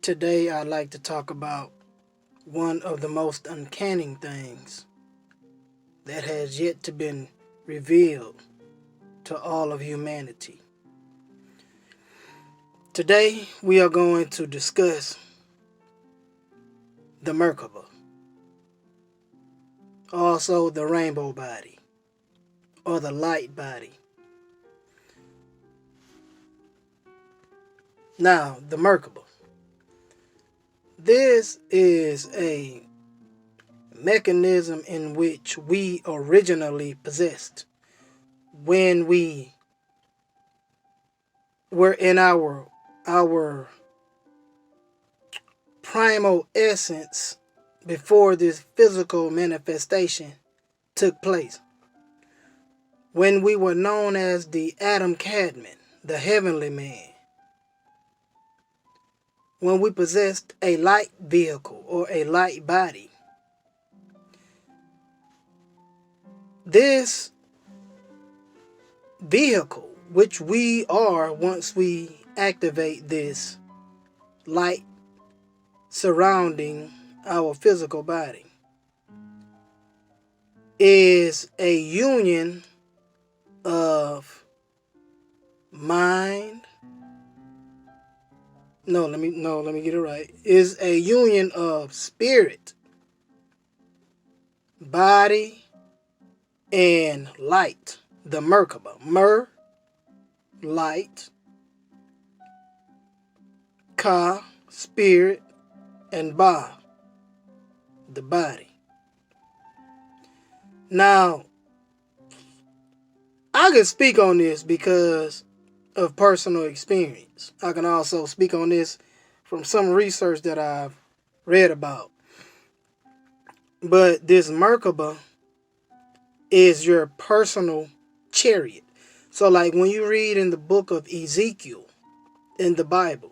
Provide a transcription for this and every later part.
Today, I'd like to talk about one of the most uncanny things that has yet to been revealed to all of humanity. Today, we are going to discuss the Merkaba, also the rainbow body, or the light body. Now, the Merkaba. This is a mechanism in which we originally possessed when we were in our primal essence before this physical manifestation took place. When we were known as the Adam Cadman, the heavenly man. When we possessed a light vehicle or a light body. This vehicle, which we are once we activate this light surrounding our physical body, is a union of mind. Let me get it right. Is a union of spirit, body, and light. The Merkaba. Light. Ka, spirit, and Ba, the body. Now, I can speak on this because of personal experience. I can also speak on this from some research that I've read about. But this Merkaba is your personal chariot. So like when you read in the book of Ezekiel in the Bible,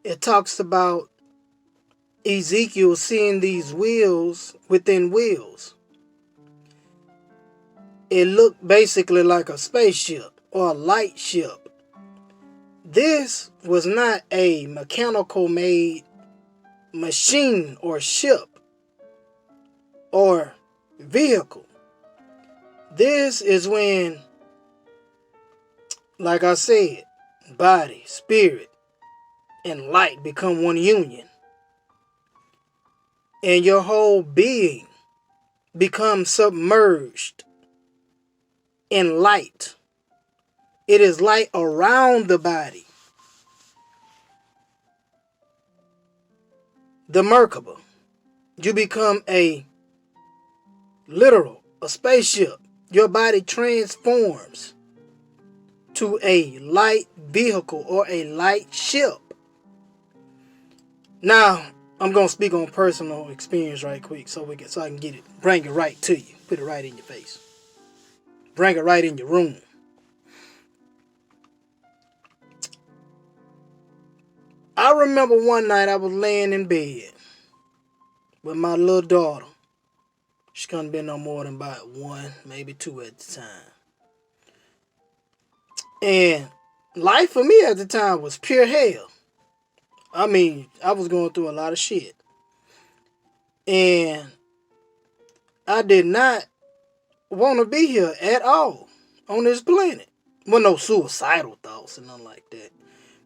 it talks about Ezekiel seeing these wheels within wheels. It looked basically like a spaceship or a light ship. This was not a mechanical made machine or ship or vehicle. This is when, like I said, body, spirit, and light become one union. And your whole being becomes submerged in light. It is light around the body. The Merkaba. You become a spaceship. Your body transforms to a light vehicle or a light ship. Now, I'm going to speak on personal experience right quick so I can get it, bring it right to you. Put it right in your face. Bring it right in your room. I remember one night I was laying in bed with my little daughter. She couldn't be no more than about 1, maybe 2 at the time. And life for me at the time was pure hell. I mean, I was going through a lot of shit. And I did not want to be here at all on this planet. Well, no suicidal thoughts and nothing like that.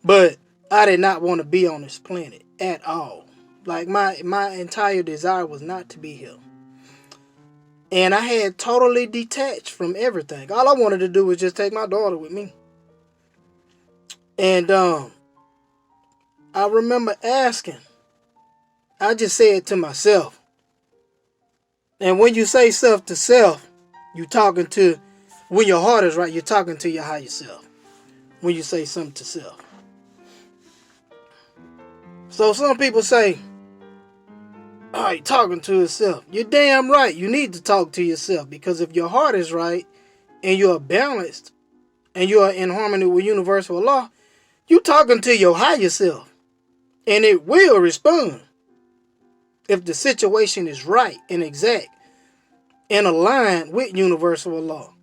But I did not want to be on this planet at all. Like my entire desire was not to be here. And I had totally detached from everything. All I wanted to do was just take my daughter with me. And I remember asking. I just said to myself. And when you say self to self, you're talking to, when your heart is right, you're talking to your higher self. When you say something to self. So some people say, oh, you're talking to yourself. You're damn right. You need to talk to yourself. Because if your heart is right and you're balanced and you are in harmony with universal law, you're talking to your higher self. And it will respond if the situation is right and exact and aligned with universal law.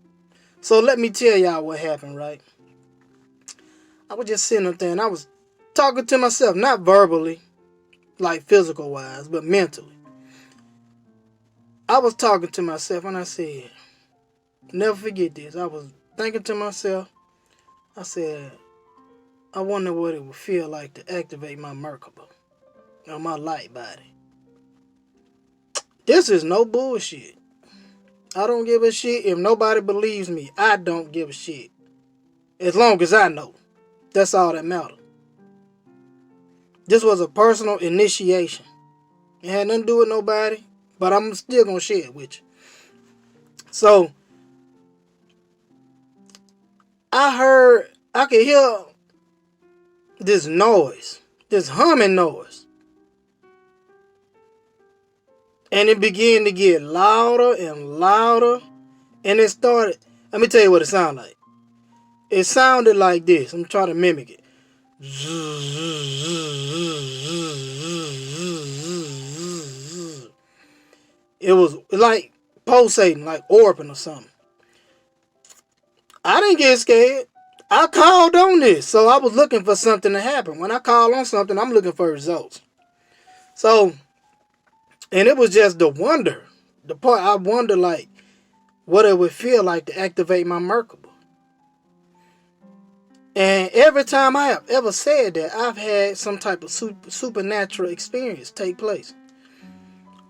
So let me tell y'all what happened, right? I was just sitting up there and I was talking to myself, not verbally, like physical wise, but mentally. I was talking to myself and I said, never forget this. I was thinking to myself, I said, I wonder what it would feel like to activate my Merkaba or my light body. This is no bullshit. I don't give a shit if nobody believes me. I don't give a shit. As long as I know. That's all that matters. This was a personal initiation. It had nothing to do with nobody, but I'm still going to share it with you. So, I could hear this noise, this humming noise. And it began to get louder and louder. And it started, let me tell you what it sounded like. It sounded like this. I'm trying to mimic it. It was like pulsating, like orping or something. I didn't get scared. I called on this. So I was looking for something to happen. When I call on something, I'm looking for results. So, and it was just the wonder. The part I wonder, like, what it would feel like to activate my Merkaba. And every time I have ever said that, I've had some type of supernatural experience take place.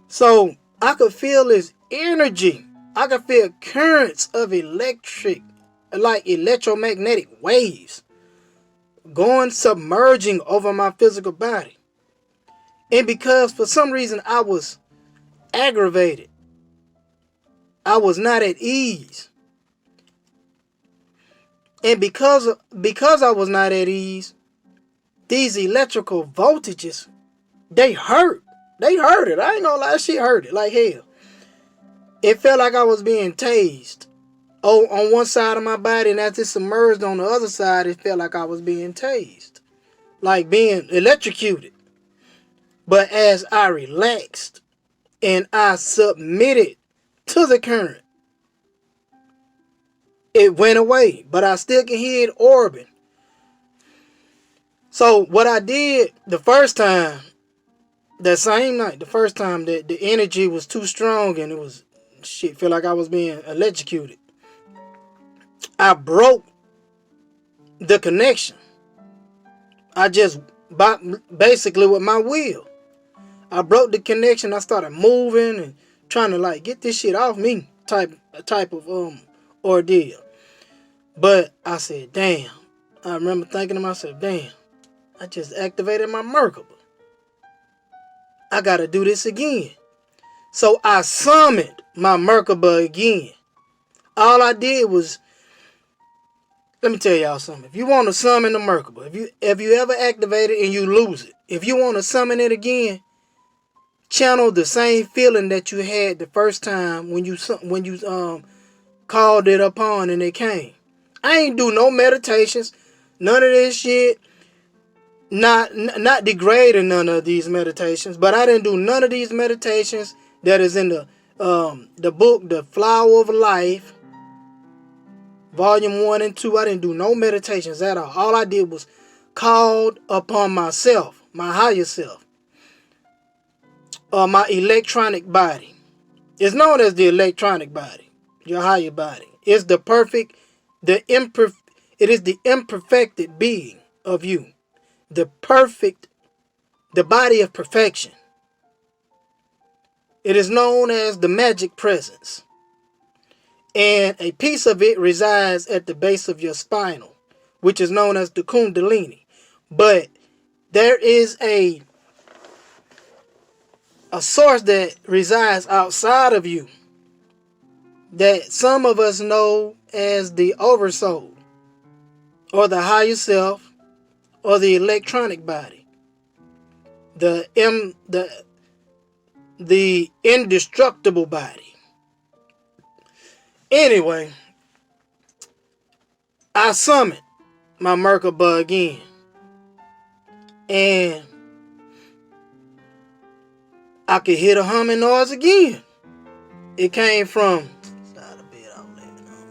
So I could feel this energy. I could feel currents of electromagnetic waves going submerging over my physical body. And because for some reason I was aggravated, I was not at ease. And because I was not at ease, these electrical voltages, they hurt. They hurt it. I ain't gonna lie, shit hurt it like hell. It felt like I was being tased. Oh, on one side of my body, and as it submerged on the other side, it felt like I was being tased. Like being electrocuted. But as I relaxed and I submitted to the current, it went away. But I still can hear it orbiting. So what I did the first time, that same night, the first time that the energy was too strong and it was, shit, feel like I was being electrocuted. I broke the connection. I just, basically with my will, I broke the connection. I started moving and trying to like get this shit off me type of ordeal. But I said, damn. I remember thinking to myself, damn, I just activated my Merkaba. I gotta do this again. So I summoned my Merkaba again. All I did was, let me tell y'all something. If you want to summon the Merkaba, if you ever activate it and you lose it, if you want to summon it again, channel the same feeling that you had the first time when you called it upon and it came. I ain't do no meditations, none of this shit. Not degrading none of these meditations, but I didn't do none of these meditations that is in the book, The Flower of Life, Volume 1 and 2. I didn't do no meditations at all. All I did was called upon myself, my higher self, my electronic body. It's known as the electronic body, your higher body. It's the perfect, it is the imperfected being of you. The body of perfection. It is known as the magic presence. And a piece of it resides at the base of your spinal, which is known as the Kundalini. But there is a source that resides outside of you that some of us know as the oversoul, or the higher self, or the electronic body. The indestructible body. Anyway, I summoned my Merkaba again. And I could hear the humming noise again. It came from side of the bed I was laying on.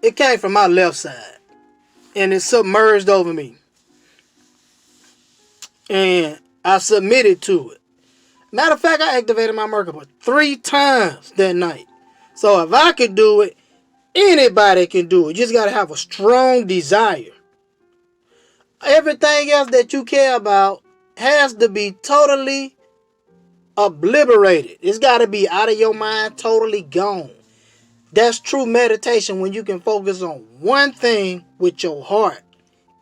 It came from my left side. and it submerged over me. And I submitted to it. Matter of fact, I activated my Merkaba 3 times that night. So if I could do it, anybody can do it. You just got to have a strong desire. Everything else that you care about has to be totally obliterated. It's got to be out of your mind, totally gone. That's true meditation, when you can focus on one thing with your heart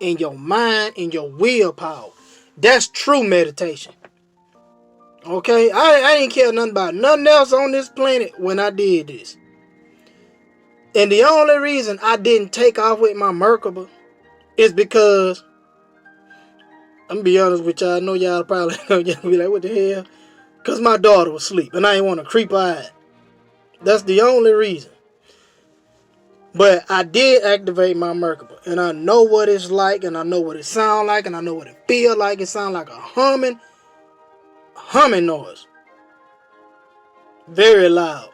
and your mind and your willpower. That's true meditation. Okay? I didn't care nothing about nothing else on this planet when I did this. And the only reason I didn't take off with my Merkaba is because, I'm gonna be honest with y'all, I know y'all probably gonna be like, what the hell? Because my daughter was asleep and I didn't want to creep her out. That's the only reason. But I did activate my Merkaba, and I know what it's like, and I know what it sounds like, and I know what it feels like. It sounds like a humming noise. Very loud.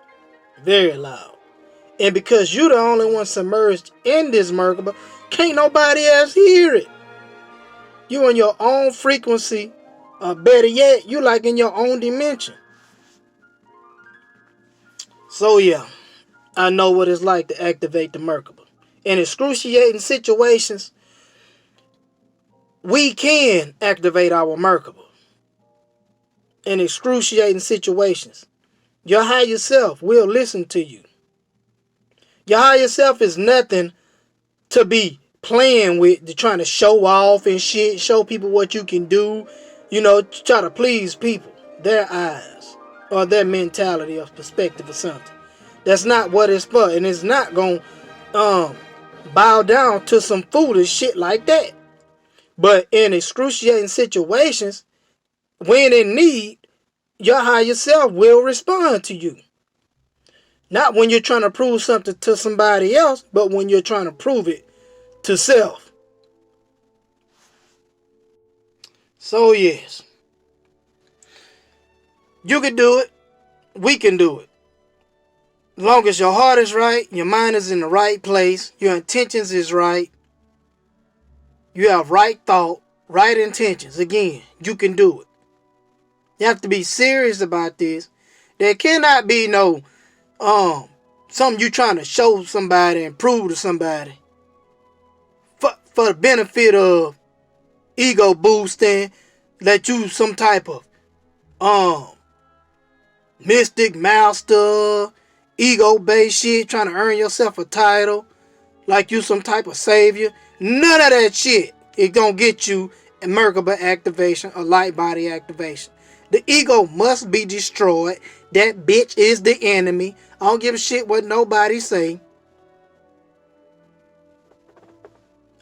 Very loud. And because you're the only one submerged in this Merkaba, can't nobody else hear it. You in your own frequency, or better yet, you like in your own dimension. So yeah, I know what it's like to activate the Merkaba. In excruciating situations, we can activate our Merkaba. In excruciating situations, your higher self will listen to you. Your higher self is nothing to be playing with, to trying to show off and shit, show people what you can do, try to please people, their eyes, or their mentality or perspective or something. That's not what it's for, and it's not going to bow down to some foolish shit like that. But in excruciating situations, when in need, your higher self will respond to you. Not when you're trying to prove something to somebody else, but when you're trying to prove it to self. So yes, you can do it. We can do it. As long as your heart is right, your mind is in the right place, your intentions is right, you have right thought, right intentions. Again, you can do it. You have to be serious about this. There cannot be no something you trying to show somebody and prove to somebody for the benefit of ego boosting, that you some type of mystic master, ego based shit, trying to earn yourself a title like you some type of savior. None of that shit is gonna get you a Merkaba activation, a light body activation. The ego must be destroyed. That bitch is the enemy. I don't give a shit what nobody say.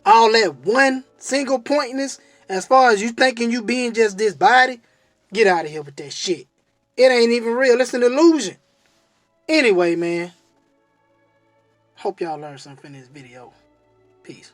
All that one single pointness, as far as you thinking you being just this body, get out of here with that shit. It ain't even real. It's an illusion. Anyway, man. Hope y'all learned something in this video. Peace.